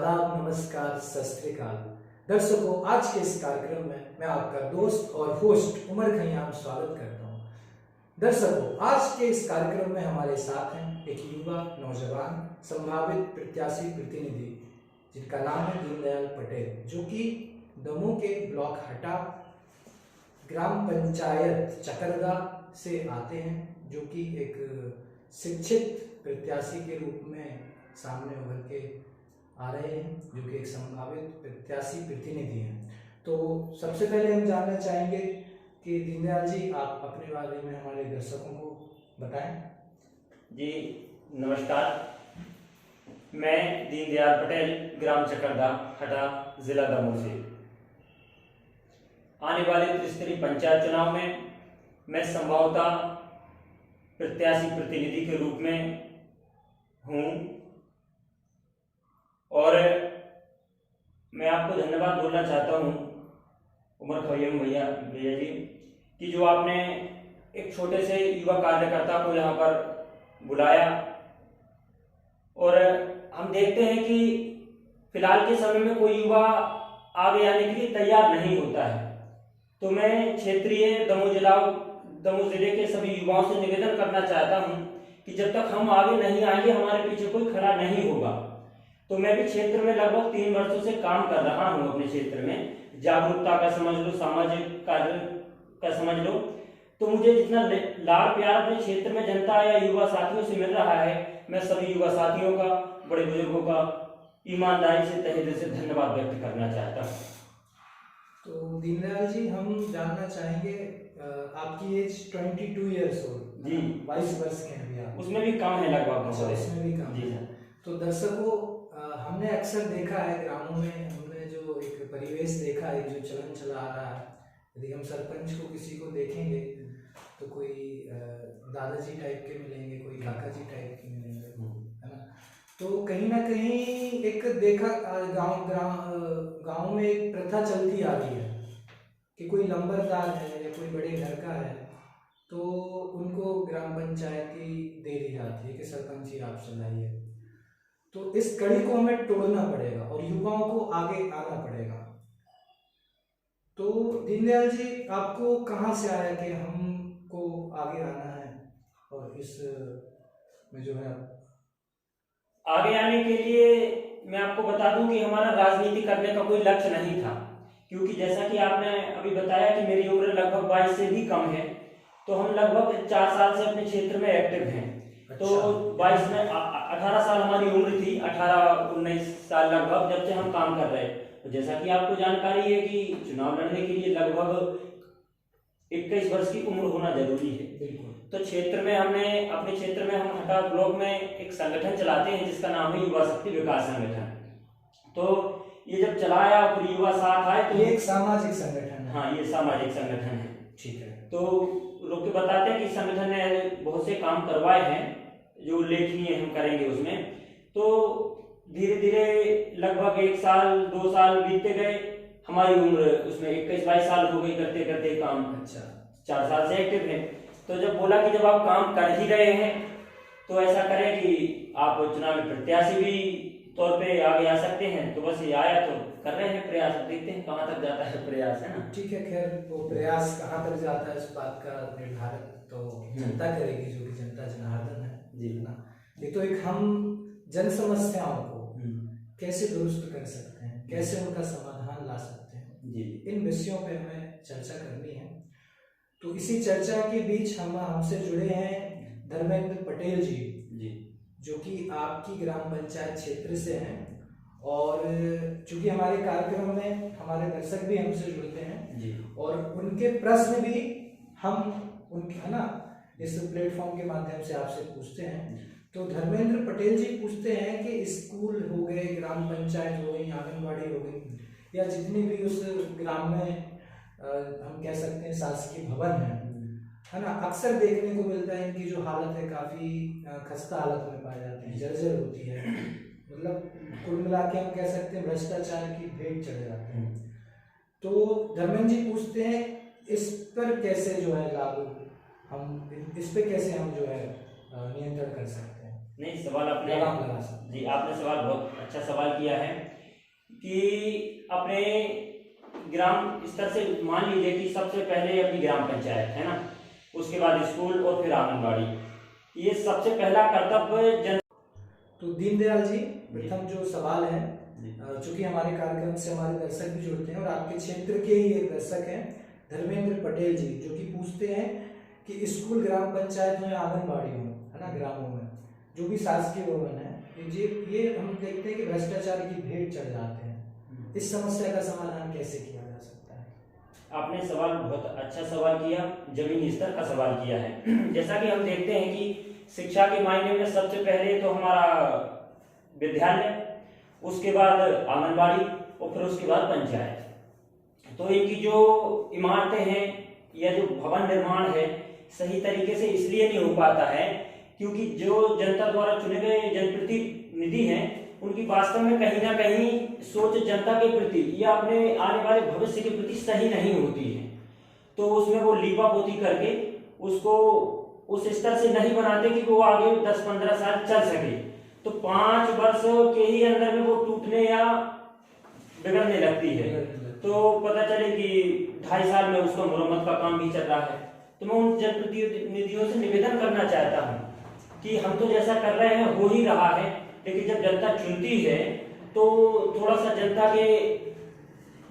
आदाब, नमस्कार, सत श्री अकाल। दर्शकों, आज के इस कार्यक्रम में मैं आपका दोस्त और होस्ट उमर खयाम स्वागत करता हूं। दर्शकों, आज के इस कार्यक्रम में हमारे साथ हैं एक युवा नौजवान संभावित प्रत्याशी प्रतिनिधि जिनका नाम है दीनदयाल पटेल, जो कि दमोह के ब्लॉक हटा ग्राम पंचायत चकरदा से आते हैं, जो कि एक शिक्षित प्रत्याशी के रूप में सामने उभर के आ रहे हैं, जो कि एक संभावित प्रत्याशी प्रतिनिधि हैं। तो सबसे पहले हम जानना चाहेंगे कि दीनदयाल जी, आप अपने बारे में हमारे दर्शकों को बताएं। जी नमस्कार, मैं दीनदयाल पटेल ग्राम चकरदा हटा जिला दमोह से। आने वाले त्रिस्तरीय पंचायत चुनाव में मैं संभवतः प्रत्याशी प्रतिनिधि के रूप में हूँ और मैं आपको धन्यवाद बोलना चाहता हूँ उमर खयाम भैया जी कि जो आपने एक छोटे से युवा कार्यकर्ता को यहाँ पर बुलाया। और हम देखते हैं कि फिलहाल के समय में कोई युवा आगे आने के लिए तैयार नहीं होता है, तो मैं क्षेत्रीय दमोह जिले के सभी युवाओं से निवेदन करना चाहता हूं कि जब तक हम आगे नहीं आएंगे हमारे पीछे कोई खड़ा नहीं होगा। तो मैं भी क्षेत्र में लगभग 3 वर्षों से काम कर रहा हूं, अपने क्षेत्र में जागरूकता का समझ लो, सामाजिक कार्य का समझ लो। तो मुझे जितना लाड़ प्यार अपने क्षेत्र में जनता या युवा साथियों से मिल रहा है, मैं सभी युवा साथियों का, बड़े बुजुर्गों का ईमानदारी से तहे दिल से धन्यवाद व्यक्त करना चाहता हूँ। तो दीनदयाल जी, हम जानना चाहेंगे, आपकी एज 22 ईयर्स हो जी, 22 वर्ष के हैं अभी आप? उसमें भी कम है लगभग। अच्छा, उसमें भी कम है। तो दर्शकों, हमने अक्सर देखा है ग्रामों में, हमने जो एक परिवेश देखा है, जो चलन चला आ रहा है, यदि हम सरपंच को किसी को देखेंगे तो कोई दादाजी टाइप के मिलेंगे, कोई काका जी टाइप के मिलेंगे, है ना। तो कहीं ना कहीं एक देखा गांव में एक प्रथा चलती आ रही है कि कोई लंबरदार है या कोई बड़े घर का है तो उनको ग्राम पंचायती दे दी जाती है कि सरपंच जी आप चलाइए। तो इस कड़ी को हमें तोड़ना पड़ेगा और युवाओं को आगे आना पड़ेगा। तो दीनदयाल जी, आपको कहाँ से आया कि हमको आगे आना है और इस में जो है आगे आने के लिए मैं आपको बता दूं कि हमारा राजनीति करने का कोई लक्ष्य नहीं था, क्योंकि जैसा कि आपने अभी बताया कि मेरी उम्र लगभग 22 से भी कम है, तो हम लगभग 4 साल से अपने क्षेत्र में एक्टिव हैं। अच्छा। तो 22 में 18 साल हमारी उम्र थी, 18-19 साल लगभग, जब से हम काम कर रहे हैं। तो जैसा कि आपको जानकारी है कि चुनाव लड़ने के लिए लगभग 21 वर्ष की उम्र होना जरूरी है। तो क्षेत्र में अपने क्षेत्र में हम हटा ब्लॉक में एक संगठन चलाते हैं जिसका नाम है युवा शक्ति विकास संगठन। तो ये जब चलाया और युवा साथ आए तो ये एक सामाजिक संगठन है। हाँ, ये सामाजिक संगठन है। ठीक है। तो लोग तो बताते हैं कि इस संगठन ने बहुत से काम करवाए हैं जो उल्लेखनीय हम करेंगे उसमें। तो धीरे धीरे लगभग 1 साल 2 साल बीतते गए, हमारी उम्र उसमें 21-22 साल हो गई करते करते काम। अच्छा। 4 साल से एक्टिव हैं। तो जब बोला कि जब आप काम कर ही रहे हैं तो ऐसा करें कि आप चुनाव में प्रत्याशी भी तौर पे आगे आ सकते हैं। तो बस ये आया, तो कर रहे हैं प्रयास, देखते हैं कहाँ तक जाता है प्रयास, है ना। ठीक है। खैर, वो प्रयास कहाँ तक जाता है इस बात का निर्धारण तो जनता करेगी, जो कि जनता जनार्दन है जी, ना। ये तो एक हम जन समस्याओं को कैसे दुरुस्त कर सकते हैं, कैसे उनका समाधान ला सकते हैं जी, इन विषयों पे हमें चर्चा करनी है। तो इसी चर्चा के बीच हमसे जुड़े हैं धर्मेंद्र पटेल जी, जो कि आपकी ग्राम पंचायत क्षेत्र से हैं। और चूंकि हमारे कार्यक्रम में हमारे दर्शक भी हमसे जुड़ते हैं जी, और उनके प्रश्न भी हम उनके, है ना, इस प्लेटफॉर्म के माध्यम से आपसे पूछते हैं। तो धर्मेंद्र पटेल जी पूछते हैं कि स्कूल हो गए, ग्राम पंचायत हो गई, आंगनबाड़ी हो गई, या जितनी भी उस ग्राम में हम कह सकते हैं शासकीय भवन है ना, अक्सर देखने को मिलता है इनकी जो हालत है काफ़ी खस्ता हालत में पाई जाती है, जर्जर होती है। मतलब कुल मिला के हम कह सकते हैं भ्रष्टाचार की भेंट चढ़ जाते हैं। तो धर्मेंद्र जी पूछते हैं, इस पर कैसे जो है लागू, हम इस पे कैसे हम जो है नियंत्रण कर सकते हैं? नहीं, सवाल आपने लगाम लगा सकते जी, आपने सवाल बहुत अच्छा सवाल किया है कि अपने ग्राम स्तर से मान लीजिए कि सबसे पहले अपनी ग्राम पंचायत है ना, उसके बाद स्कूल और फिर आंगनबाड़ी, ये सबसे पहला कर्तव्य जन। तो दीनदयाल जी, प्रथम जो सवाल है, चूंकि हमारे कार्यक्रम से हमारे दर्शक भी जुड़ते हैं और आपके क्षेत्र के ही एक दर्शक हैं धर्मेंद्र पटेल जी, जो कि पूछते हैं कि स्कूल, ग्राम पंचायत हो या आंगनबाड़ी हो, है ना, ग्रामों में जो भी शासकीय भवन है, ये हम देखते हैं कि भ्रष्टाचार की भेंट चढ़ जाते हैं। इस समस्या का समाधान कैसे किया जा सकता है? आपने सवाल बहुत अच्छा सवाल किया, जमीनी स्तर का सवाल किया है। जैसा कि हम देखते हैं कि शिक्षा के मायने में सबसे पहले तो हमारा विद्यालय, उसके बाद आंगनबाड़ी और फिर उसके बाद पंचायत। तो इनकी जो इमारतें हैं या जो भवन निर्माण है सही तरीके से इसलिए नहीं हो पाता है क्योंकि जो जनता द्वारा चुने गए जनप्रतिनिधि हैं उनकी वास्तव में कहीं ना कहीं सोच जनता के प्रति या अपने आने वाले भविष्य के प्रति सही नहीं होती है। तो उसमें वो लीपापोती करके उसको उस स्तर से नहीं बनाते कि वो आगे 10-15 साल चल सके। तो 5 वर्ष के ही अंदर में वो टूटने या बिगड़ने लगती है। तो पता चले कि 2.5 साल में उसका मरम्मत का काम भी चल रहा है। तो मैं उन जनप्रतिनिधियों से निवेदन करना चाहता हूँ कि हम तो जैसा कर रहे हैं हो ही रहा है, लेकिन जब जनता चुनती है तो थोड़ा सा जनता के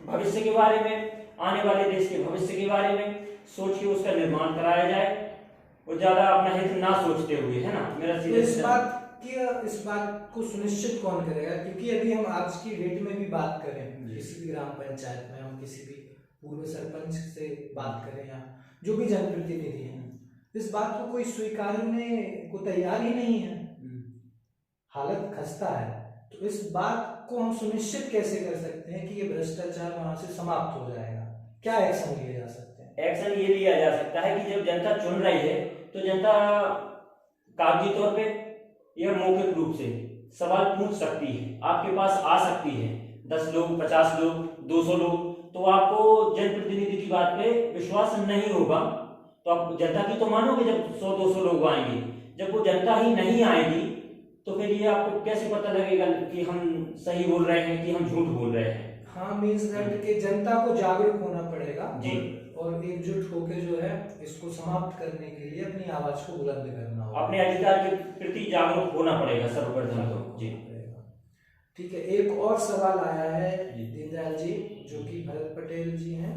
भविष्य के बारे में, आने वाले देश के भविष्य के बारे में सोच के उसका निर्माण कराया जाए, वो ज्यादा अपना हित ना सोचते हुए, है ना। मेरा तो इस बात को सुनिश्चित कौन करेगा? क्योंकि अभी हम आज की डेट में भी बात करें, किसी भी ग्राम पंचायत में हम किसी भी पूर्व सरपंच से बात करें या जो भी जनप्रतिनिधि हैं, इस बात को कोई स्वीकारने को तैयार ही नहीं है। हालत खस्ता है। तो इस बात को हम सुनिश्चित कैसे कर सकते हैं कि ये भ्रष्टाचार वहां से समाप्त हो जाएगा? क्या एक्शन लिए जा सकते हैं? एक्शन ये लिया जा सकता है कि जब जनता चुन रही है तो जनता कागजी तौर पे या मौखिक रूप से सवाल पूछ सकती है, आपके पास आ सकती है। 10 लोग, 50 लोग, 200 लोग, तो आपको जनप्रतिनिधि की बात पे विश्वास नहीं होगा। तो आप जनता की तो मानोगे जब 100-200 लोग आएंगे। जब वो जनता ही नहीं आएगी तो फिर ये आपको कैसे पता लगेगा कि हम सही बोल रहे हैं कि हम झूठ बोल रहे हैं? हाँ, मीन्स दैट कि जनता को जागरूक होना पड़ेगा जी, और एकजुट होकर जो है इसको समाप्त करने के लिए अपनी आवाज को बुलंद करना होगा, अपने अधिकार के प्रति जागरूक होना पड़ेगा सर्वप्रथम तो। जी, ठीक है। एक और सवाल आया है दीनदयाल जी, जो कि भरत पटेल जी हैं,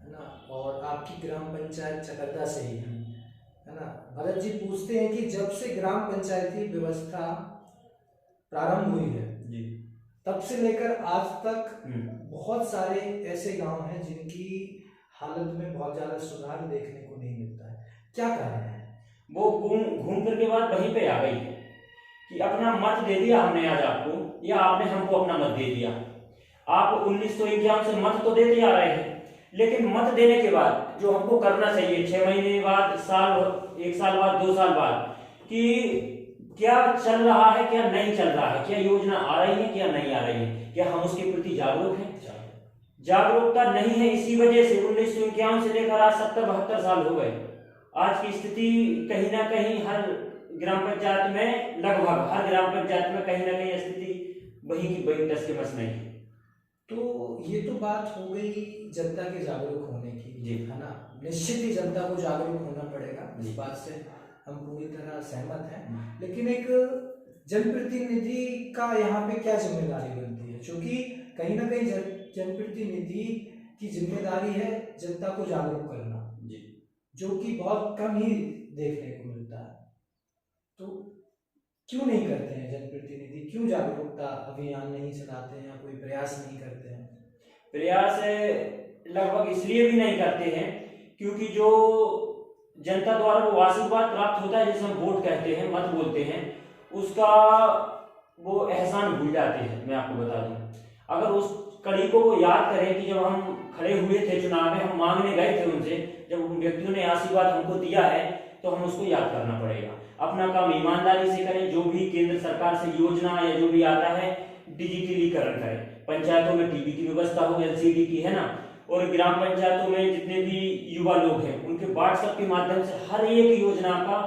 है ना, और आपकी ग्राम पंचायत चकरदा से ही है ना। भरत जी पूछते हैं कि जब से ग्राम पंचायती व्यवस्था प्रारंभ हुई है जी, तब से लेकर आज तक बहुत सारे ऐसे गांव हैं जिनकी हालत में बहुत ज्यादा सुधार देखने को नहीं मिलता है। क्या कारण है? वो घूम फिर के बाद वहीं पे आ गई है कि अपना मत दे दिया हमने आज आपको या आपने हमको अपना मत दे दिया। आप 1951 से मत तो देते आ रहे हैं, लेकिन मत देने के बाद जो हमको करना चाहिए 6 महीने बाद, साल, 1 साल बाद, 2 साल बाद, कि क्या चल रहा है, क्या नहीं चल रहा है, क्या योजना आ रही है, क्या नहीं आ रही है, क्या हम उसके प्रति जागरूक हैं? जागरूकता नहीं है। इसी वजह से 1951 से लेकर आज 70-72 साल हो गए। आज की स्थिति कहीं ना कहीं हर ग्राम पंचायत में, लगभग हर ग्राम पंचायत में कहीं ना कहीं स्थिति वही की वही टस के मस नहीं है। तो ये तो बात हो गई जनता के जागरूक होने की, है ना। निश्चित ही जनता को जागरूक होना पड़ेगा, इस बात से हम पूरी तरह सहमत हैं। लेकिन एक जनप्रतिनिधि का यहाँ पे क्या जिम्मेदारी बनती है? क्योंकि कहीं ना कहीं जनप्रतिनिधि की जिम्मेदारी है जनता को जागरूक करना, जो कि बहुत कम ही देखने को मिलता है। तो क्यों नहीं करते हैं जनप्रतिनिधि? क्यों जागरूकता अभियान नहीं चलाते हैं या कोई प्रयास नहीं करते हैं? प्रयास लगभग इसलिए भी नहीं करते हैं क्योंकि जो जनता द्वारा वो आशीर्वाद प्राप्त होता है, जिसे हम वोट कहते हैं, मत बोलते हैं, उसका वो एहसान भूल जाते हैं। मैं आपको बता दूं, अगर उस कड़ी को वो याद करें कि जब हम खड़े हुए थे चुनाव में, हम मांगने गए थे उनसे, जब उन व्यक्तियों ने आशीर्वाद हमको दिया है, तो हम उसको याद करना पड़ेगा। अपना काम ईमानदारी से करें। जो भी केंद्र सरकार से योजना या जो भी आता है डिजिटलीकरण करें। पंचायतों में टीवी की व्यवस्था हो, LCD की, है ना। और ग्राम पंचायतों में जितने भी युवा लोग हैं उनके व्हाट्सएप के माध्यम से हर एक योजना का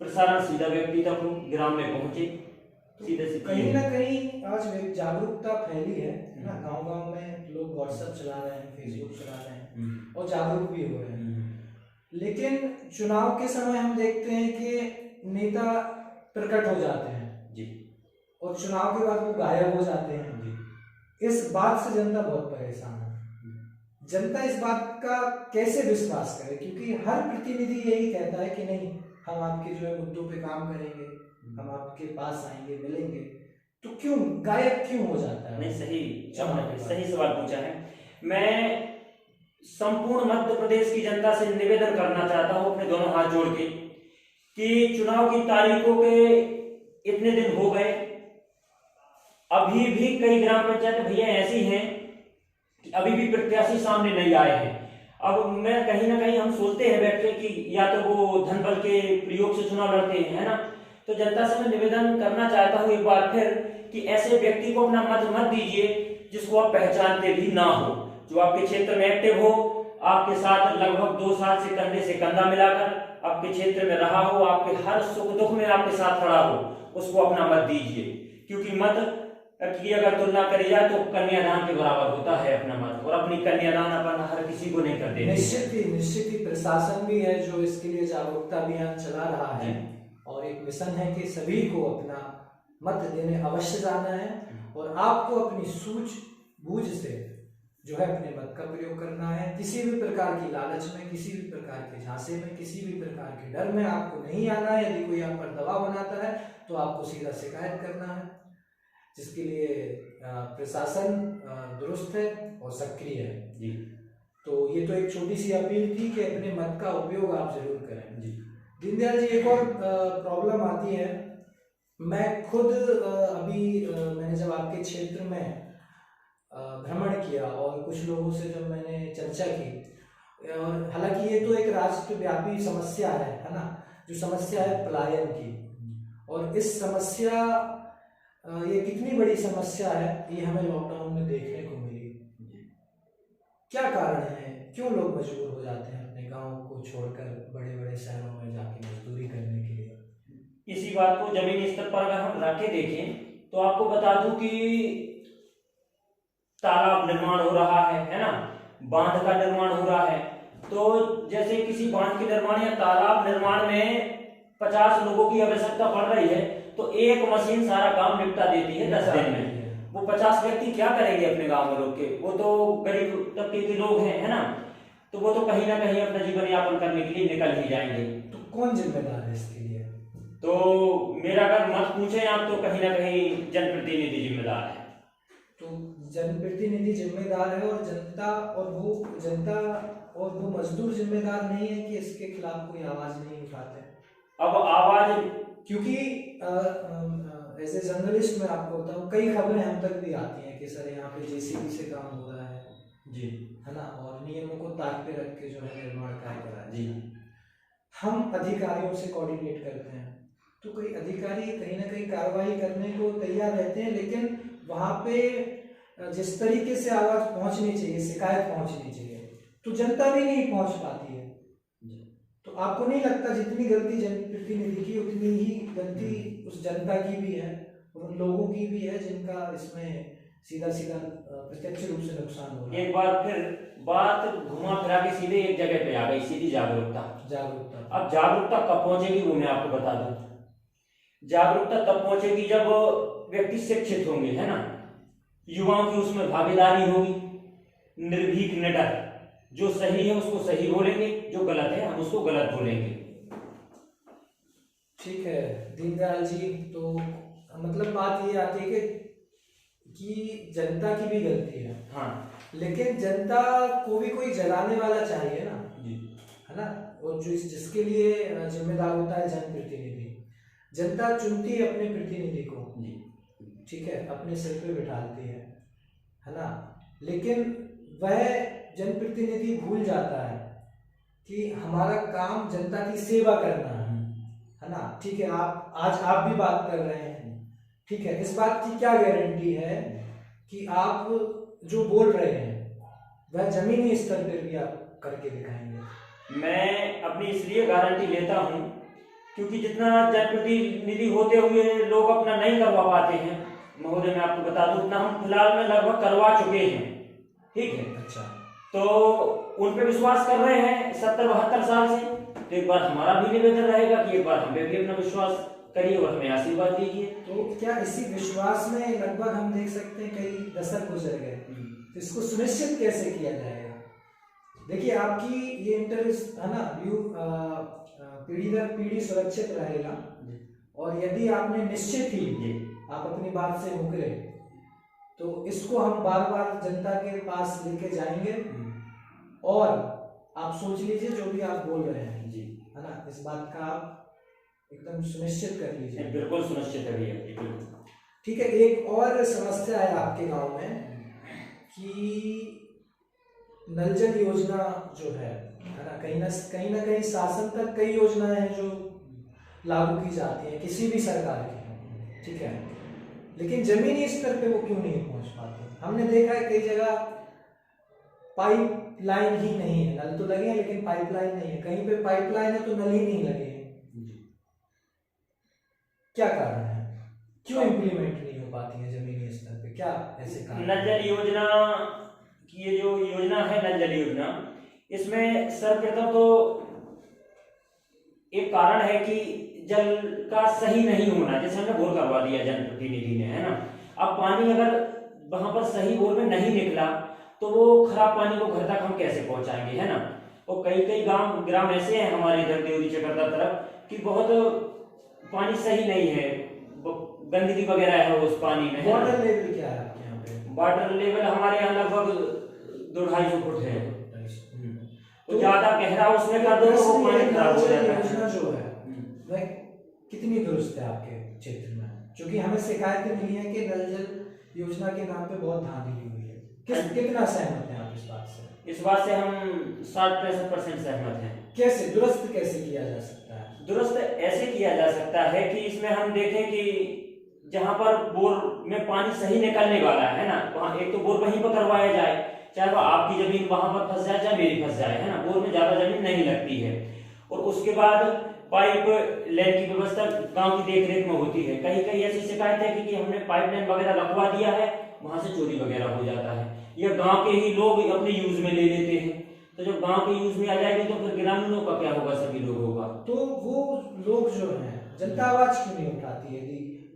प्रसारण सीधा व्यक्ति तक ग्राम में पहुंचे, सीधे से कहीं ना कहीं आज जागरूकता फैली है ना, गांव-गांव में लोग व्हाट्सएप चला रहे हैं, फेसबुक चला रहे हैं और जागरूक भी हो रहे हैं। लेकिन चुनाव के समय हम देखते हैं कि नेता प्रकट हो जाते हैं जी, और चुनाव के बाद वो गायब हो जाते हैं जी। इस बात से जनता बहुत परेशान है। जनता इस बात का कैसे विश्वास करे, क्योंकि हर प्रतिनिधि यही कहता है कि नहीं, हम आपके जो है मुद्दों पे काम करेंगे, हम आपके पास आएंगे, मिलेंगे, तो क्यों गायब क्यों हो जाता है? नहीं, सही सवाल पूछा है। मैं संपूर्ण मध्य प्रदेश की जनता से निवेदन करना चाहता हूं अपने दोनों हाथ जोड़ के कि चुनाव की तारीखों के इतने दिन हो गए, अभी भी कई ग्राम पंचायत भैया ऐसी हैं कि अभी भी प्रत्याशी सामने नहीं आए हैं। अब मैं कहीं ना कहीं हम सोचते हैं बैठ के कि या तो वो धन बल के प्रयोग से चुनाव लड़ते हैं, है ना। तो जनता से मैं निवेदन करना चाहता हूं एक बार फिर कि ऐसे व्यक्ति को अपना मत मत दीजिए जिसको आप पहचानते भी ना हो, जो आपके क्षेत्र में एक्टिव हो, आपके साथ लगभग 2 साल से कंधे से कंधा मिलाकर आपके क्षेत्र में रहा हो, आपके हर सुख दुख में आपके साथ खड़ा हो, उसको अपना मत दीजिए। क्योंकि मत की अगर तुलना करी जाए तो कन्यादान के बराबर होता है अपना मत, और अपनी कन्यादान अपन हर किसी को नहीं कर देते। निश्चित ही प्रशासन भी है जो इसके लिए जागरूकता अभियान चला रहा है और एक मिशन है कि सभी को अपना मत देने अवश्य जाना है और आपको अपनी सूझबूझ से जो है अपने मत का प्रयोग करना है। किसी भी प्रकार की लालच में, किसी भी प्रकार के झांसे में, किसी भी प्रकार के डर में आपको नहीं आना है। यदि कोई आप पर दबाव बनाता है तो आपको सीधा शिकायत करना है, जिसके लिए प्रशासन दुरुस्त है और सक्रिय है जी। तो ये तो एक छोटी सी अपील थी कि अपने मत का उपयोग आप जरूर करें जी। दीनदयाल जी, एक और प्रॉब्लम आती है। मैं खुद अभी मैंने जब आपके क्षेत्र में भ्रमण किया और कुछ लोगों से जब मैंने चर्चा की, और हालांकि ये तो एक राष्ट्रव्यापी समस्या है ना, जो समस्या है पलायन की, और इस समस्या ये कितनी बड़ी समस्या है ये हमें लॉकडाउन में देखने को मिली। क्या कारण है, क्यों लोग मजबूर हो जाते हैं अपने गांव को छोड़कर बड़े बड़े शहरों में जाके मजदूरी करने के लिए? इसी बात को जमीनी स्तर पर अगर हम रख के देखें तो आपको बता दूं कि तालाब निर्माण हो रहा है ना, बांध का निर्माण हो रहा है। तो जैसे किसी बांध के निर्माण या तालाब निर्माण में 50 लोगों की आवश्यकता पड़ रही है तो एक मशीन सारा काम निपटा देती है 10 दिन में। वो 50 व्यक्ति क्या करेंगे अपने गांव में लोग के? वो तो गरीब तबके के लोग हैं, है ना, तो वो तो कहीं ना कहीं अपना जीवन यापन करने के लिए निकल ही जाएंगे। तो कौन जिम्मेदार है इसके लिए? तो मेरा अगर मत पूछे आप तो कहीं ना कहीं जनप्रतिनिधि जिम्मेदार है। तो जनप्रतिनिधि जिम्मेदार है और जनता और वो मजदूर जिम्मेदार नहीं है कि इसके खिलाफ कोई आवाज नहीं उठाते? अब आवाज, क्योंकि एज ए जर्नलिस्ट मैं आपको बताऊं, कई खबरें हम तक भी आती हैं कि सर यहाँ पे जेसीबी से काम हो रहा है जी, है ना, और नियमों को ताक पे रख के जो है निर्माण कार्य करा है जी। हम अधिकारियों से कोऑर्डिनेट करते हैं तो कोई अधिकारी कहीं ना कहीं कार्रवाई करने को तैयार रहते हैं, लेकिन वहाँ पे जिस तरीके से आवाज पहुंचनी चाहिए, शिकायत पहुंचनी चाहिए, तो जनता भी नहीं पहुंच पाती है। तो आपको नहीं लगता जितनी गलती जनप्रतिनिधि की उतनी ही गलती उस जनता की भी है और उन लोगों की भी है जिनका इसमें सीधा सीधा प्रत्यक्ष रूप से नुकसान हो रहा है? एक बार फिर बात घुमा फिरा के सीधे एक जगह पे आ गई, सीधी जागरूकता। अब जागरूकता कब पहुंचेगी वो मैं आपको बता दूं। जागरूकता तब पहुंचेगी जब व्यक्ति शिक्षित होंगे, है ना, युवाओं की उसमें भागीदारी होगी, निर्भीक निडर, जो सही है उसको सही बोलेंगे, जो गलत है हम उसको गलत बोलेंगे। ठीक है दीनदयाल जी, तो मतलब बात ये आती है कि जनता की भी गलती है, हाँ, लेकिन जनता को भी कोई जगाने वाला चाहिए ना जी, है ना, और जो जिसके लिए जिम्मेदार होता है जनप्रतिनिधि। जनता चुनती है अपने प्रतिनिधि को, ठीक है, अपने सिर पे बिठाती है ना, लेकिन वह जनप्रतिनिधि भूल जाता है कि हमारा काम जनता की सेवा करना है ना। ठीक है, आप भी बात कर रहे हैं, ठीक है, इस बात की क्या गारंटी है कि आप जो बोल रहे हैं वह जमीनी स्तर पर भी आप करके दिखाएंगे? मैं अपनी इसलिए गारंटी लेता हूं क्योंकि जितना जनप्रतिनिधि होते हुए लोग अपना नहीं करवा पाते हैं महोदय, मैं आपको बता दूं उतना हम फिलहाल में लगभग करवा चुके हैं, ठीक है। अच्छा, तो उन पे विश्वास कर रहे हैं 70-72 साल से, तो एक बार हमारा भी निवेदन रहेगा कि एक बार हमें भी अपना विश्वास करिए और हमें आशीर्वाद दीजिए। तो क्या इसी विश्वास में लगभग हम देख सकते हैं कई दशक गुजर गए, तो इसको सुनिश्चित कैसे किया जाएगा? देखिए, आपकी ये इंटरेस्ट है ना, पीढ़ी दर पीढ़ी सुरक्षित रहेगा, और यदि आपने निश्चित ही आप अपनी बात से मुकरे तो इसको हम बार बार जनता के पास लेके जाएंगे, और आप सोच लीजिए जो भी आप बोल रहे हैं जी, है ना, इस बात का आप एकदम सुनिश्चित कर लीजिए। बिल्कुल सुनिश्चित करिए, बिल्कुल। ठीक है, एक और समस्या है आपके गांव में कि नल जल योजना जो है ना, कहीं ना कहीं शासन तक कई योजनाएं हैं जो लागू की जाती हैं किसी भी सरकार की, ठीक है, लेकिन जमीनी स्तर पे वो क्यों नहीं पहुंच पाती? हमने देखा है कई जगह पाइप लाइन ही नहीं है, नल तो लगे हैं लेकिन पाइपलाइन नहीं है, कहीं पे पाइपलाइन है तो नल ही नहीं लगे हैं। क्या कारण है, क्यों इम्प्लीमेंट नहीं हो पाती है जमीनी स्तर पे, क्या ऐसे कारण? नल जल योजना की ये जो योजना है, नल जल योजना, इसमें सर्वप्रथम तो एक कारण है कि जल का सही नहीं होना, जैसे हमने बोर करवा दिया जनप्रतिनिधि ने, है ना। अब पानी अगर वहां पर सही बोर में नहीं निकला तो वो खराब पानी को घर तक हम कैसे पहुंचाएंगे, है ना। और कई ग्राम ऐसे हैं हमारे इधर देवरी चकरदा तरफ कि बहुत पानी सही नहीं है, गंदगी वगैरह है उस पानी में। वाटर लेवल क्या है आपके यहाँ पे? वाटर लेवल हमारे यहाँ लगभग 2-2.5 फुट है, तो ज्यादा गहरा उसमें कर दो तो वो पानी खराब हो जाता है। योजना जो है वह कितनी दुरुस्त है आपके क्षेत्र में? क्योंकि हमें शिकायतें मिली है कि नल जल योजना के नाम पे बहुत धांधली हुई है, कितना सहमत हैं आप इस बात से? इस बात से हम 60-65% सहमत हैं। कैसे दुरुस्त कैसे किया जा सकता है? दुरुस्त ऐसे किया जा सकता है कि इसमें हम देखें कि जहां पर बोर में पानी सही निकलने वाला है ना, वहां एक तो बोर वहीं पर करवाया जाए, चाहे वो आपकी जमीन वहां पर फंस जाए चाहे मेरी फंस जाए, है ना। बोर में ज्यादा जमीन नहीं लगती है। और उसके बाद पाइप लाइन की व्यवस्था गांव की देखरेख में होती है। कहीं ऐसी शिकायत है कि हमने पाइप लाइन वगैरह रखवा दिया है, वहां से चोरी वगैरह हो जाता है, या गांव के ही लोग अपने यूज में ले लेते हैं। तो जब गांव के यूज में आ जाएगी तो फिर ग्रामीणों का क्या होगा, सभी लोगों का। तो वो लोग जो हैं जनता आवाज क्यों नहीं उठाती है?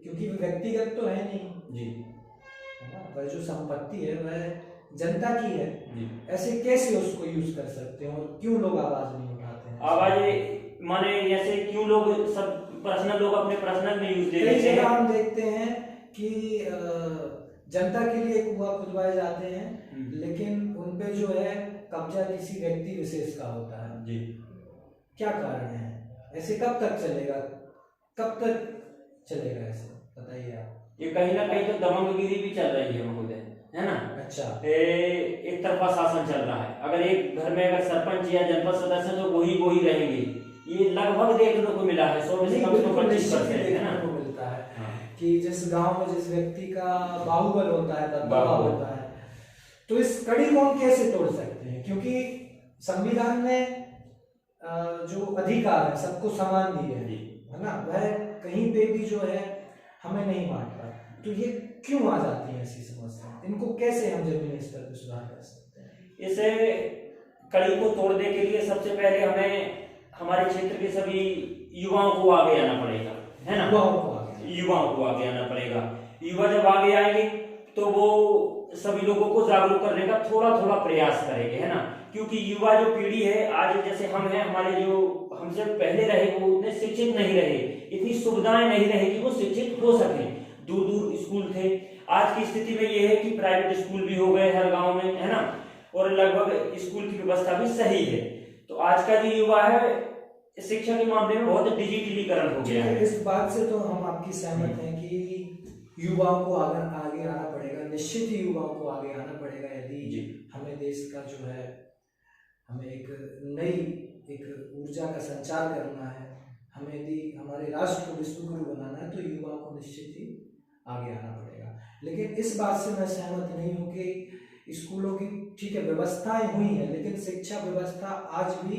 क्योंकि व्यक्तिगत तो है नहीं जी, वह जो संपत्ति है वह जनता की है जी। ऐसे कैसे उसको यूज कर सकते हैं, और क्यों लोग आवाज नहीं उठाते हैं? आवाज माने ऐसे क्यों लोग सब पर्सनल लोग अपने पर्सनल में यूज ले लेते हैं। हम देखते हैं कि जनता के लिए कुआं खुदवाए जाते हैं, लेकिन उनपे जो है कब्जा किसी व्यक्ति विशेष का होता है जी। क्या कारण है? ऐसे कब तक चलेगा, कब तक चलेगा ऐसे, बताइए आप। ये कहीं ना कहीं तो दबंगगिरी भी चल रही है महोदय, है ना। अच्छा, एक तरफा शासन चल रहा है। अगर एक घर में अगर सरपंच या जनपद सदस्य तो वही रहेंगे, ये लगभग देखने को मिला है। 100 में से कम से कम 25% है ना, मिलता है कि जिस गांव में जिस व्यक्ति का बाहुबल होता है, दबदबा होता है, तो इस कड़ी को हम कैसे तोड़ सकते हैं? क्योंकि संविधान में जो अधिकार है सबको समान दिए है ना, वह कहीं पे भी जो है हमें नहीं बांटता। तो ये क्यों आ जाती है ऐसी समस्या? इनको कैसे हम जमीनी स्तर पर सुधार कर सकते हैं? इसे कड़ी को तोड़ने के लिए सबसे पहले हमें हमारे क्षेत्र के सभी युवाओं को आगे आना पड़ेगा, है ना। युवाओं को आगे आना पड़ेगा। युवा जब आगे आएंगे तो वो सभी लोगों को जागरूक करने का थोड़ा प्रयास करेंगे, है ना। क्योंकि युवा जो पीढ़ी है आज, जैसे हम हैं, हमारे जो हमसे पहले रहे वो उतने शिक्षित नहीं रहे, इतनी सुविधाएं नहीं रहे कि वो शिक्षित हो सके। दूर स्कूल थे। आज की स्थिति में ये है कि प्राइवेट स्कूल भी हो गए हर गांव में, है ना, और लगभग स्कूल की व्यवस्था भी सही है। तो आज का जो युवा है शिक्षा के मामले में बहुत डिजिटलीकरण हो गया है। इस बात से तो हम आपकी सहमत हैं कि युवाओं को आगे आना पड़ेगा, निश्चित ही युवाओं को आगे आना पड़ेगा यदि हमें देश का जो है, हमें एक नई ऊर्जा का संचार करना है, हमें यदि हमारे राष्ट्र को विश्वगुरु बनाना है तो युवाओं को निश्चित ही आगे आना पड़ेगा। लेकिन इस बात से मैं सहमत नहीं हूँ कि स्कूलों की ठीक है व्यवस्थाएं हुई हैं, लेकिन शिक्षा व्यवस्था आज भी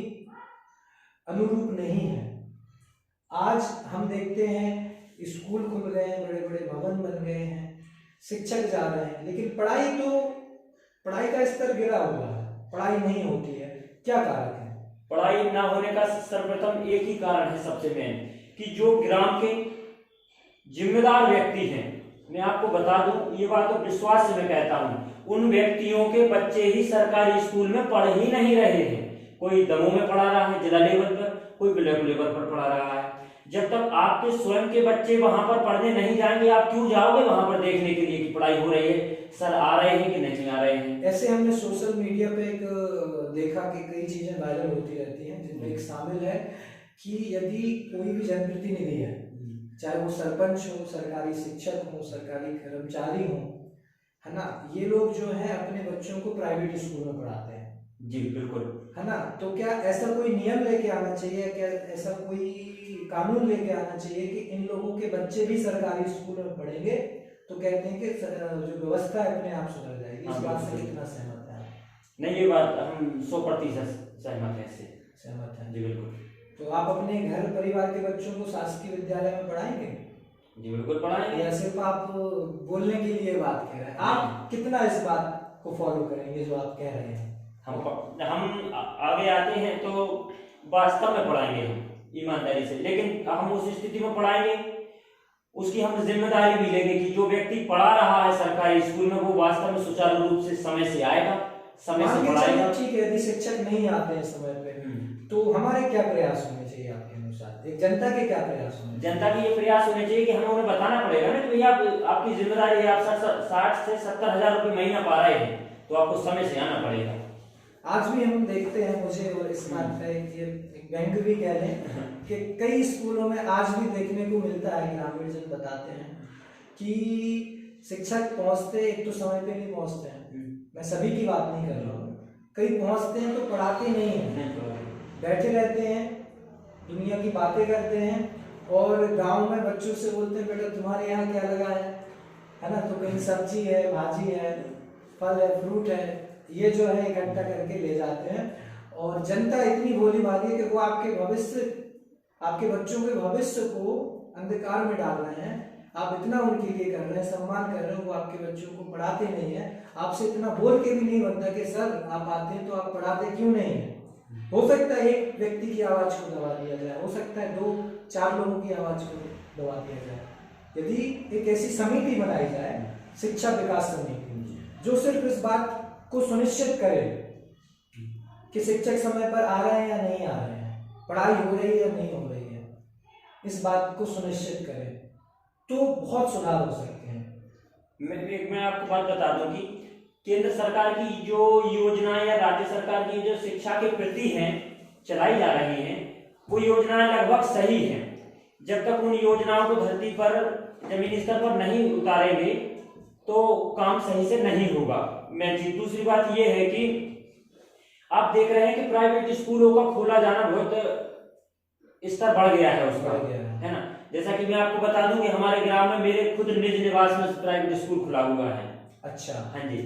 अनुरूप नहीं है। आज हम देखते हैं स्कूल खुल गए हैं, बड़े बड़े भवन बन गए हैं, शिक्षक जा रहे हैं, लेकिन पढ़ाई का स्तर गिरा हुआ है, पढ़ाई नहीं होती है। क्या कारण है? पढ़ाई ना होने का सर्वप्रथम एक ही कारण है, सबसे मेन, कि जो ग्राम के जिम्मेदार व्यक्ति हैं, मैं आपको बता दूं, ये बात तो विश्वास से मैं कहता हूं, उन व्यक्तियों के बच्चे ही सरकारी स्कूल में पढ़ ही नहीं रहे हैं। कोई दमोह में पढ़ा रहा है जिला लेवल पर, कोई ब्लॉक लेवल पर पढ़ा रहा है। जब तक आपके स्वयं के बच्चे वहां पर पढ़ने नहीं जाएंगे, आप क्यों जाओगे वहां पर देखने के लिए कि पढ़ाई हो रही है, सर आ रहे हैं कि नहीं आ रहे हैं। ऐसे हमने सोशल मीडिया पे एक देखा कि कई चीजें वायरल होती रहती हैं, जिनमें एक शामिल है कि यदि कोई भी जनप्रतिनिधि है, चाहे वो सरपंच हो, सरकारी शिक्षक हो, सरकारी कर्मचारी हो, है ना, ये लोग जो है अपने बच्चों को प्राइवेट स्कूल में पढ़ाते हैं। जी बिल्कुल, है ना। तो क्या ऐसा कोई नियम लेके आना चाहिए, क्या ऐसा कोई कानून लेके आना चाहिए कि इन लोगों के बच्चे भी सरकारी स्कूल में पढ़ेंगे, तो कहते हैं कि जो व्यवस्था है अपने आप सुधर जाएगी। इस बात से कितना सहमत है? नहीं, ये बात हम 100% सहमत है, इससे सहमत है। जी बिल्कुल। तो आप अपने घर परिवार के बच्चों को शासकीय विद्यालय में पढ़ाएंगे? जी बिल्कुल पढ़ाएंगे। या सिर्फ आप बोलने के लिए बात कह रहे हैं? आप कितना इस बात को फॉलो करेंगे जो आप कह रहे हैं? हम आगे आते हैं तो वास्तव में पढ़ाएंगे हम ईमानदारी से, लेकिन हम उस स्थिति में पढ़ाएंगे, उसकी हम जिम्मेदारी भी लेंगे कि जो व्यक्ति पढ़ा रहा है सरकारी स्कूल में, वो वास्तव में सुचारू रूप से समय से आएगा, समय से पढ़ाएगा। ठीक है, यदि शिक्षक नहीं आते हैं समय पे, तो हमारे क्या प्रयास होने चाहिए आपके अनुसार? एक जनता के क्या प्रयास होने? जनता के ये प्रयास होने चाहिए कि हमें उन्हें बताना पड़ेगा ना कि भैया आपकी जिम्मेदारी है, आप 60 से 70 हजार रुपये महीना पा रहे हैं, तो आपको समय से आना पड़ेगा। आज भी हम देखते हैं, मुझे और इस बात का एक व्यंग भी कह लें कि कई स्कूलों में आज भी देखने को मिलता है, ग्रामीण जन बताते हैं कि शिक्षक पहुंचते, एक तो समय पे नहीं पहुंचते हैं, मैं सभी की बात नहीं कर रहा हूँ, कई पहुंचते हैं तो पढ़ाते नहीं हैं, बैठे रहते हैं, दुनिया की बातें करते हैं, और गांव में बच्चों से बोलते हैं बेटा तुम्हारे यहाँ क्या लगा है ना, तो कहीं सब्जी है, भाजी है, फल है, फ्रूट है, ये जो है इकट्ठा करके ले जाते हैं। और जनता इतनी भोली भाली है कि वो आपके बच्चों के भविष्य को अंधकार में डाल रहे हैं। आप इतना उनके लिए कर रहे हैं, सम्मान कर रहे हो, वो आपके बच्चों को पढ़ाते नहीं है। आपसे इतना बोल के भी नहीं बनता कि सर आप आते हैं तो आप पढ़ाते क्यों नहीं है। हो सकता है एक व्यक्ति की आवाज को दबा दिया जाए, हो सकता है 2-4 लोगों की आवाज को दबा दिया जाए। यदि एक ऐसी समिति बनाई जाए, शिक्षा विकास समिति, जो सिर्फ इस बात को सुनिश्चित करे कि शिक्षक समय पर आ रहे हैं या नहीं आ रहे हैं, पढ़ाई हो रही है या नहीं हो रही है, इस बात को सुनिश्चित करे, तो बहुत सुधार हो सकते हैं। मैं आपको बात बता दूं कि केंद्र सरकार की जो योजनाएं या राज्य सरकार की जो शिक्षा के प्रति हैं चलाई जा रही हैं, वो योजनाएं लगभग सही हैं। जब तक उन योजनाओं को धरती पर जमीनी स्तर पर नहीं उतारेंगे तो काम सही से नहीं होगा। दूसरी बात ये है कि आप देख रहे हैं कि प्राइवेट स्कूलों का खोला जाना बहुत स्तर बढ़ गया है उसका, है ना। जैसा कि मैं आपको बता दूं कि हमारे ग्राम में मेरे खुद निज निवास में प्राइवेट स्कूल खुला हुआ है। अच्छा। हाँ जी,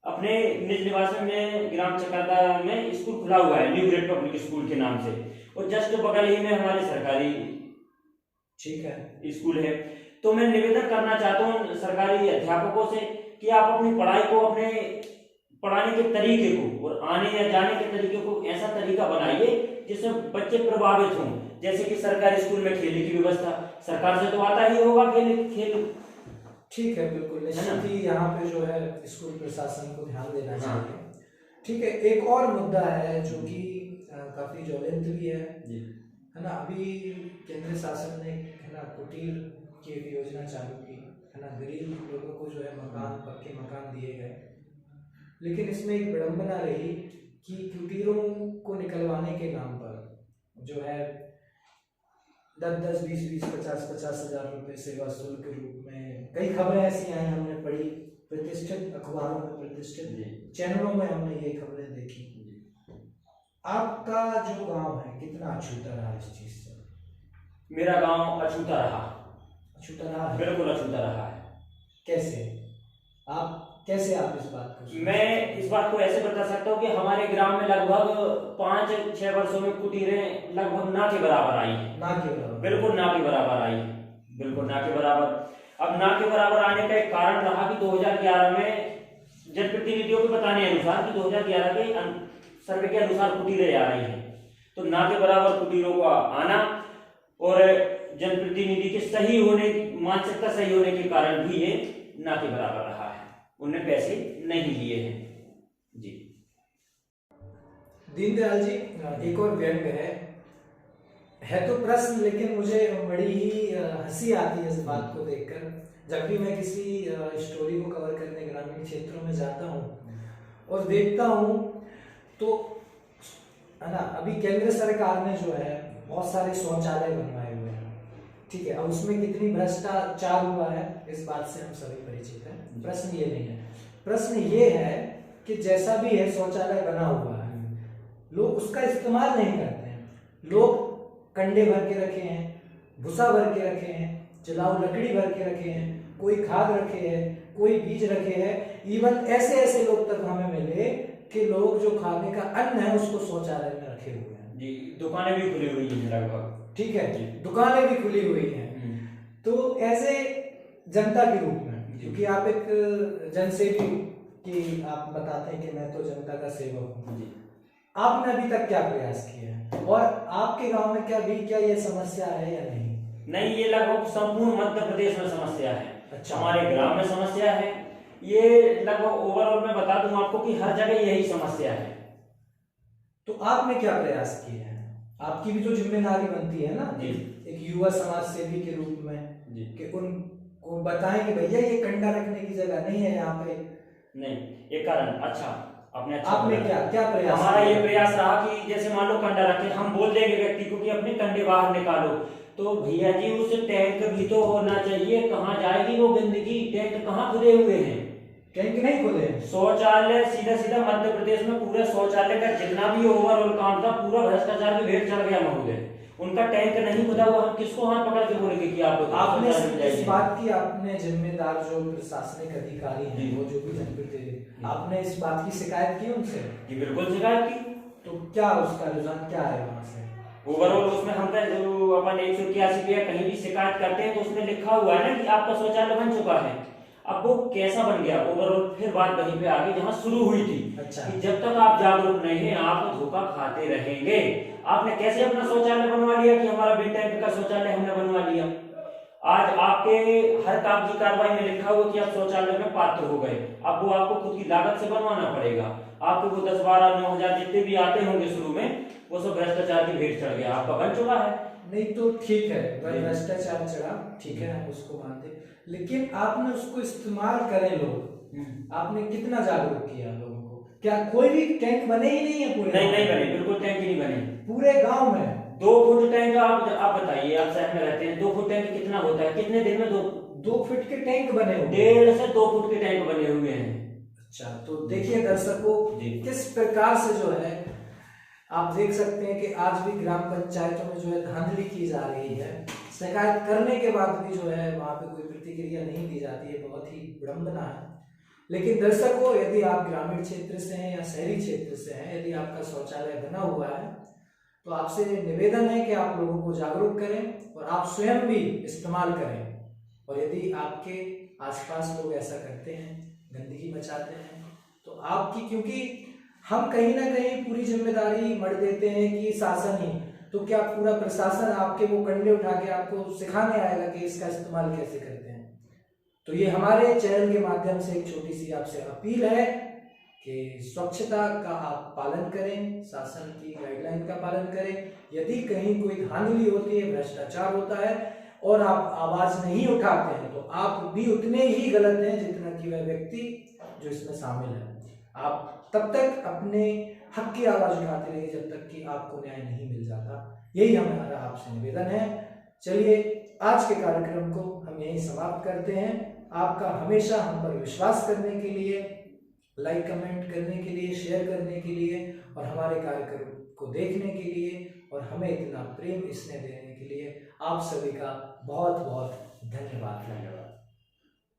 अपने निज निवास में ग्राम चकरदा में स्कूल खुला हुआ है, न्यू ग्रेड पब्लिक स्कूल के नाम से, और जस्ट बगल ही में हमारे सरकारी ठीक है स्कूल है। तो मैं निवेदन करना चाहता हूँ सरकारी अध्यापकों से कि आप अपनी पढ़ाई को, अपने पढ़ाने के तरीके को और आने या जाने के तरीके को ऐसा तरीका बनाइए जिसमें बच्चे प्रभावित हों। जैसे कि सरकारी स्कूल में खेलने की व्यवस्था, सरकार से तो आता ही होगा खेल। ठीक है, बिल्कुल निश्चित ही यहाँ पे जो है स्कूल प्रशासन को ध्यान देना चाहिए। ठीक है, एक और मुद्दा है जो कि काफी ज्वलंत भी है ना। अभी केंद्र शासन ने, है ना, कुटीर की एक योजना चालू की, है ना, गरीब लोगों को जो है मकान, पक्के मकान दिए गए, लेकिन इसमें एक विडंबना रही कि कुटीरों को निकलवाने के नाम पर जो है 10-10, 20-20, 50-50 हजार रुपए सेवा शुल्क के रूप में कई खबरें ऐसी आई, हमने पढ़ी, प्रतिष्ठित अखबारों में, प्रतिष्ठित चैनलों में हमने ये खबरें देखी। आपका जो गांव है कितना अछूता रहा इस चीज से? मेरा गांव अछूता रहा। अछूता रहा है? बिल्कुल अछूता रहा है। कैसे? आप कैसे आप इस बात को? मैं इस बात को ऐसे बता सकता हूँ कि हमारे ग्राम में लगभग 5-6 वर्षों में कुटीरें लगभग ना के बराबर आई है। ना के बराबर? बिल्कुल ना के बराबर आई है, बिल्कुल ना के बराबर। अब ना के बराबर आने का एक कारण रहा कि 2011 में जनप्रतिनिधियों के बताने अनुसार कि 2011 के सर्वे के अनुसार कुटीरें आ रही हैं, तो ना के बराबर कुटीरों का आना और जनप्रतिनिधि के सही होने, मानसिकता सही होने के कारण भी ये ना के बराबर रहा है, उन्हें पैसे नहीं लिए हैं जी। दीनदयाल जी, एक और व्यंग है तो प्रश्न, लेकिन मुझे बड़ी ही हंसी आती है इस बात को देखकर। जब भी मैं किसी स्टोरी को कवर करने ग्रामीण क्षेत्रों में जाता हूँ और देखता हूँ तो है ना, अभी केंद्र सरकार ने जो है बहुत सारे शौचालय बनवाए हुए हैं, ठीक है। अब उसमें कितनी भ्रष्टाचार हुआ है इस बात से हम सभी परिचित हैं, प्रश्न ये नहीं है। प्रश्न ये है कि जैसा भी है शौचालय बना हुआ है, लोग उसका इस्तेमाल नहीं करते हैं। लोग कंडे भर के रखे हैं, भूसा भर के रखे हैं, जलाऊ लकड़ी भर के रखे हैं, कोई खाद रखे है, कोई बीज रखे हैं। इवन ऐसे लोग तक हमें मिले कि लोग जो खाने का अन्न है उसको शौचालय में रखे हुए हैं जी। दुकानें भी खुली हुई हैं लगभग, ठीक है, दुकानें भी खुली हुई हैं। तो ऐसे जनता के रूप में, क्योंकि आप एक जनसेवी की आप बताते हैं कि मैं तो जनता का सेवक हूँ, आपने अभी तक क्या प्रयास किया है और आपके गांव में क्या ये समस्या है या नहीं? नहीं, ये लगभग संपूर्ण मध्य प्रदेश में समस्या है। अच्छा। हमारे ग्राम में समस्या है, ये लगभग ओवरऑल मैं बता दूं आपको कि हर जगह यही समस्या है। तो आपने क्या प्रयास किए हैं? आपकी भी तो जिम्मेदारी बनती है ना जी, एक युवा समाज सेवी के रूप में जी, कि उनको बताएं कि भैया ये कंडा रखने की जगह नहीं है यहाँ पे। नहीं, एक कारण अच्छा आपने क्या प्रयास? हमारा ये प्रयास रहा कि जैसे मान लो कंडा रखे, हम बोल देंगे व्यक्ति को कि अपने कंडे बाहर निकालो, तो भैया जी उस टैंक भी तो होना चाहिए। कहाँ जाएगी वो गंदगी? टैंक कहाँ खुले हुए हैं? टैंक नहीं खुले। शौचालय सीधा मध्य प्रदेश में पूरे शौचालय का जितना भी ओवरऑल काम था पूरा भ्रष्टाचार की भेंट चढ़ गया महोदय। उनका टैंक नहीं खुदा हुआ, हम किसको हाथ पकड़ के बोलेंगे कि आपने इस बात की, आपने जिम्मेदार जो प्रशासनिक अधिकारी हैं वो जो भी जनप्रतिनिधि, आपने इस बात की शिकायत की उनसे? जी बिल्कुल शिकायत की। तो क्या उसका रुझान क्या है वहाँ से? ओवरऑल उसमें हम जो अपन 181 पे कहीं भी शिकायत करते हैं तो उसमें लिखा हुआ है ना कि आपका शौचालय बन चुका है। अब वो कैसा बन गया ओवरऑल, फिर बात वहीं पे आगे जहां शुरू हुई थी। अच्छा। कि जब तक आप जागरूक नहीं है आप धोखा खाते रहेंगे। आपने कैसे अपना शौचालय बनवा लिया कि हमारा बिल टैंक का शौचालय हमने बनवा लिया। आज आपके हर कागजी कार्रवाई में लिखा हुआ कि आप शौचालय में पात्र हो गए। अब वो आपको खुद की लागत से बनवाना पड़ेगा। आपको वो 10, 12, 9,000 जितने भी आते होंगे शुरू में, वो सब भ्रष्टाचार की भेंट चढ़ गया, आपका बन चुका है। नहीं तो ठीक है, भ्रष्टाचार चढ़ा, ठीक है, हम उसको मानते, लेकिन आपने उसको इस्तेमाल करें लोग, आपने कितना जागरूक किया लोगों को? क्या कोई भी टैंक बने ही नहीं है पूरे? नहीं बने, बिल्कुल टैंक ही नहीं बने पूरे गांव में। 2 फुट टैंक आप बताइए, आप शहर में रहते हैं, 2 फुट टैंक कितना होता है? कितने दिन में 2 फुट के टैंक बने हुए? 1.5 से 2 फुट के टैंक बने हुए हैं। अच्छा, तो देखिए दर्शकों किस प्रकार से जो है आप देख सकते हैं कि आज भी ग्राम पंचायतों में जो है धांधली की जा रही है। शिकायत करने के बाद भी जो है वहां पे कोई प्रतिक्रिया नहीं दी जाती है, बहुत ही विडंबना है। लेकिन दर्शकों, यदि आप ग्रामीण क्षेत्र से हैं या शहरी क्षेत्र से हैं, यदि आपका शौचालय बना हुआ है तो आपसे निवेदन है कि आप लोगों को जागरूक करें और आप स्वयं भी इस्तेमाल करें। और यदि आपके आसपास लोग ऐसा करते हैं, गंदगी मचाते हैं, तो आपकी, क्योंकि हम कहीं ना कहीं पूरी जिम्मेदारी मढ़ देते हैं कि शासन ही, तो क्या पूरा प्रशासन आपके वो कंडे उठा के आपको सिखाने आएगा कि इसका इस्तेमाल कैसे करते हैं? तो ये हमारे चैनल के माध्यम से एक छोटी सी आपसे अपील है कि स्वच्छता का आप पालन करें, शासन की गाइडलाइन का पालन करें। यदि कहीं कोई धांधली होती है, भ्रष्टाचार होता है और आप आवाज नहीं उठाते हैं, तो आप भी उतने ही गलत हैं जितना कि वह व्यक्ति जो इसमें शामिल है। आप तब तक अपने हक की आवाज उठाते रहिए जब तक कि आपको न्याय नहीं मिल जाता। यही हमारा आपसे निवेदन है। चलिए, आज के कार्यक्रम को हम यहीं समाप्त करते हैं। आपका हमेशा हम पर विश्वास करने के लिए, लाइक कमेंट करने के लिए, शेयर करने के लिए और हमारे कार्यक्रम को देखने के लिए और हमें इतना प्रेम स्नेह देने के लिए आप सभी का बहुत बहुत धन्यवाद।